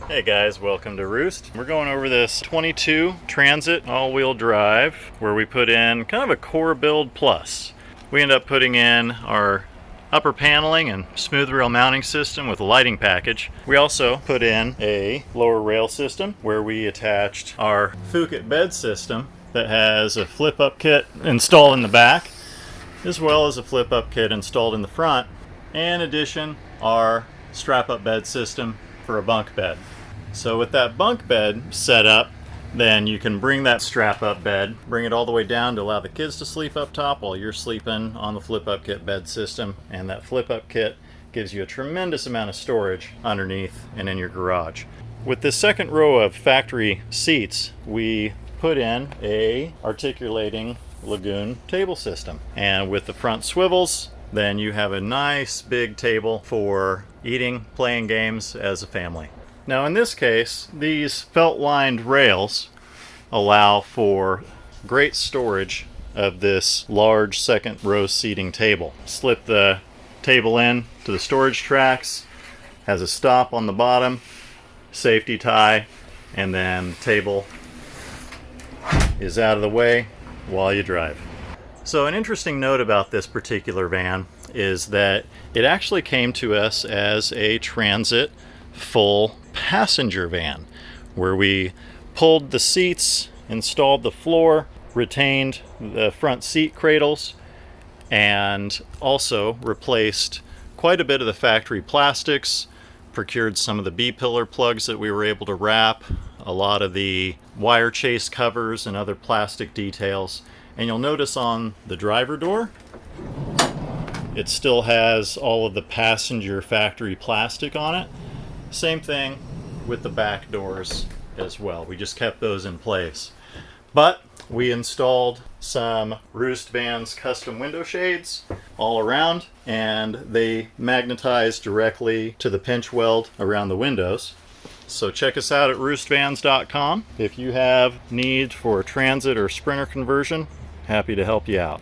Hey guys, welcome to Roost. We're going over this 22 Transit all-wheel drive where we put in kind of a core build plus. We end up putting in our upper paneling and smooth rail mounting system with a lighting package. We also put in a lower rail system where we attached our Phuket bed system that has a flip-up kit installed in the back as well as a flip-up kit installed in the front. And in addition, our strap-up bed system for a bunk bed. So with that bunk bed set up, then you can bring that strap-up bed, bring it all the way down to allow the kids to sleep up top while you're sleeping on the flip-up kit bed system. And that flip-up kit gives you a tremendous amount of storage underneath and in your garage. With this second row of factory seats, we put in a articulating Lagun table system. And with the front swivels, then you have a nice big table for eating, playing games as a family. Now in this case, these felt-lined rails allow for great storage of this large second row seating table. Slip the table in to the storage tracks, has a stop on the bottom, safety tie, and then the table is out of the way while you drive. So an interesting note about this particular van is that it actually came to us as a Transit full passenger van, where we pulled the seats, installed the floor, retained the front seat cradles, and also replaced quite a bit of the factory plastics, procured some of the B-pillar plugs that we were able to wrap, a lot of the wire chase covers and other plastic details. And you'll notice on the driver door, it still has all of the passenger factory plastic on it. Same thing with the back doors as well. We just kept those in place. But we installed some Roost Vans custom window shades all around, and they magnetize directly to the pinch weld around the windows. So check us out at roostvans.com. If you have need for Transit or Sprinter conversion, happy to help you out.